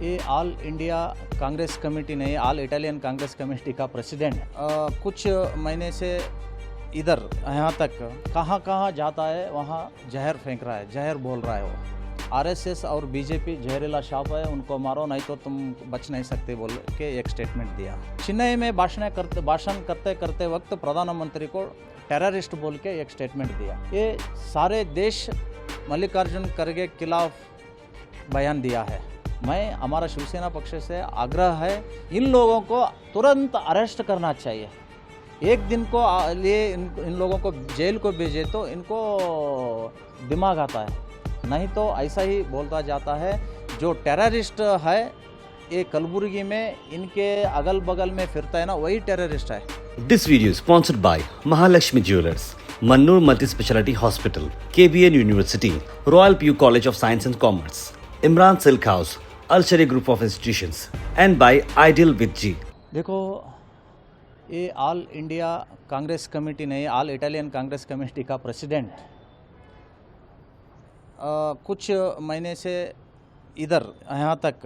ये all India Congress committee नहीं, all Italian Congress committee का प्रेसिडेंट कुछ महीने से इधर यहाँ तक कहाँ जाता है वहाँ जहर फेंक रहा है, जहर बोल रहा है। वो आरएसएस और बीजेपी जहरीला सांप है, उनको मारो नहीं तो तुम बच नहीं सकते बोल के एक स्टेटमेंट दिया। चेन्नई में भाषण करते वक्त प्रधानमंत्री को टेररिस्ट बोल के एक स्टेटमेंट दिया। ये सारे देश मल्लिकार्जुन खड़गे के खिलाफ बयान दिया है। मैं हमारा शिवसेना पक्ष से आग्रह है, इन लोगों को तुरंत अरेस्ट करना चाहिए। एक दिन को लिए इन लोगों को जेल को भेजे तो इनको दिमाग आता है, नहीं तो ऐसा ही बोलता जाता है। जो टेररिस्ट है ये कलबुर्गी में इनके अगल बगल में फिरता है ना, वही टेररिस्ट है। This video is sponsored by Mahalakshmi Jewelers, Mannur Multi-Speciality Hospital, KBN University, Royal PU College of Science and Commerce, Imran Silk House, Al Sharia Group of Institutions, and by Ideal with G. देखो, ये all India Congress committee नहीं, all Italian Congress committee का president कुछ महीने से इधर यहाँ तक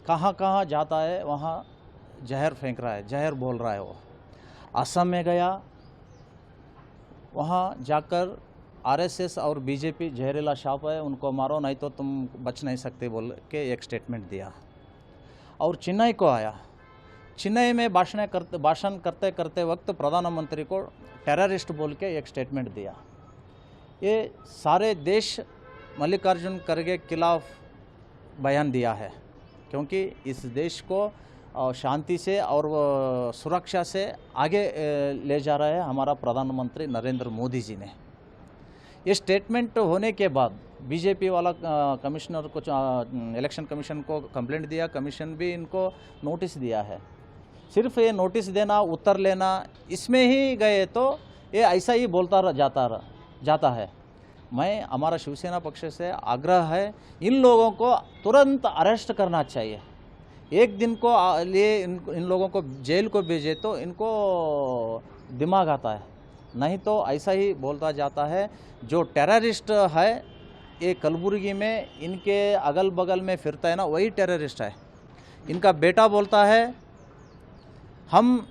कहाँ जाता है वहाँ जहर फेंक रहा है, जहर बोल रहा है। वो असम में गया, वहाँ जाकर आरएसएस और बीजेपी जहरीला सांप है, उनको मारो नहीं तो तुम बच नहीं सकते बोल के एक स्टेटमेंट दिया। और चेन्नई को आया, चेन्नई में भाषण करते वक्त प्रधानमंत्री को टेररिस्ट बोल के एक स्टेटमेंट दिया। ये सारे देश मल्लिकार्जुन खड़गे के खिलाफ बयान दिया है, क्योंकि इस देश को शांति से और सुरक्षा से आगे ले जा रहा है हमारा प्रधानमंत्री नरेंद्र मोदी जी ने। ये स्टेटमेंट होने के बाद बीजेपी वाला कमिश्नर को, इलेक्शन कमीशन को कंप्लेंट दिया, कमीशन भी इनको नोटिस दिया है। सिर्फ ये नोटिस देना, उत्तर लेना, इसमें ही गए तो ये ऐसा ही बोलता जाता है। मैं हमारा शिवसेना पक्ष से आग्रह है, इन लोगों को तुरंत अरेस्ट करना चाहिए। एक दिन को लिए इन लोगों को जेल को भेजे तो इनको दिमाग आता है, नहीं तो ऐसा ही बोलता जाता है। जो टेररिस्ट है ये कलबुर्गी में इनके अगल बगल में फिरता है ना, वही टेररिस्ट है। इनका बेटा बोलता है हम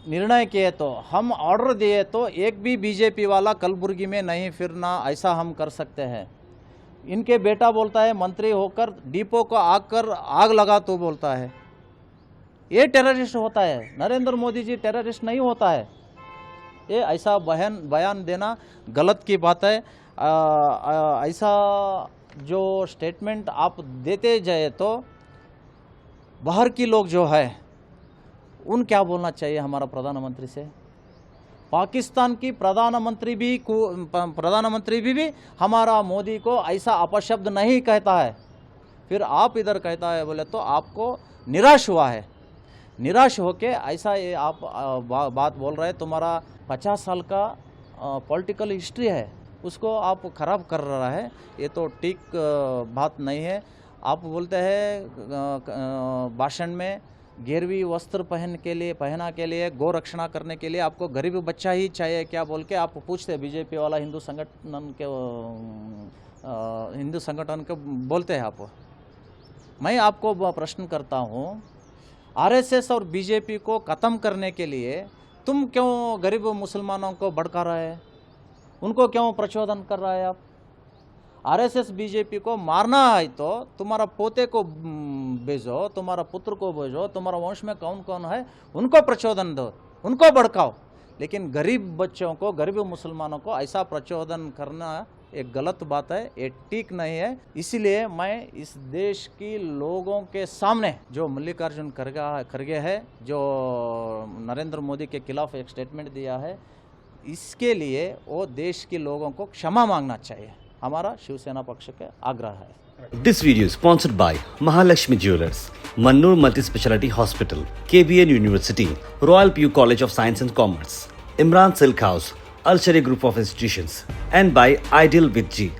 निर्णय किए तो, हम ऑर्डर दिए तो एक भी बीजेपी वाला कलबुर्गी में नहीं फिरना, ऐसा हम कर सकते हैं। इनके बेटा बोलता है मंत्री होकर डिपो को आग लगा तो बोलता है ये टेररिस्ट होता है। नरेंद्र मोदी जी टेररिस्ट नहीं होता है। ये ऐसा बयान देना गलत की बात है। ऐसा जो स्टेटमेंट आप देते जाए तो बाहर की लोग जो है उन क्या बोलना चाहिए हमारा प्रधानमंत्री से। पाकिस्तान की प्रधानमंत्री भी हमारा मोदी को ऐसा अपशब्द नहीं कहता है, फिर आप इधर कहता है बोले तो आपको निराश हुआ है। निराश होके ऐसा ये आप बात बोल रहे हैं। तुम्हारा 50 साल का पॉलिटिकल हिस्ट्री है, उसको आप खराब कर रहा है। ये तो ठीक बात नहीं है। आप बोलते हैं भाषण में 11वीं वस्त्र पहना के लिए गौ रक्षणा करने के लिए आपको गरीब बच्चा ही चाहिए क्या बोल के आप पूछते हैं। बीजेपी वाला हिंदू संगठन के बोलते हैं आप। मैं आपको प्रश्न करता हूँ, आरएसएस और बीजेपी को ख़त्म करने के लिए तुम क्यों गरीब मुसलमानों को भड़का रहे हैं, उनको क्यों प्रचोदन कर रहा है आप। आरएसएस बीजेपी को मारना है तो तुम्हारा पोते को भेजो, तुम्हारा पुत्र को भेजो, तुम्हारा वंश में कौन कौन है उनको प्रचोदन दो, उनको भड़काओ। लेकिन गरीब बच्चों को, गरीब मुसलमानों को ऐसा प्रचोदन करना एक गलत बात है, ये ठीक नहीं है। इसीलिए मैं इस देश की लोगों के सामने जो मल्लिकार्जुन खड़गे है, जो नरेंद्र मोदी के खिलाफ एक स्टेटमेंट दिया है, इसके लिए वो देश के लोगों को क्षमा मांगना चाहिए। हमारा शिवसेना पक्ष के आग्रह है। This video is sponsored by Mahalakshmi Jewelers, Mannur Multi-Speciality Hospital, KBN University, Royal PU College of Science and Commerce, Imran Silk House, Al Sharia Group of Institutions, and by Ideal with G.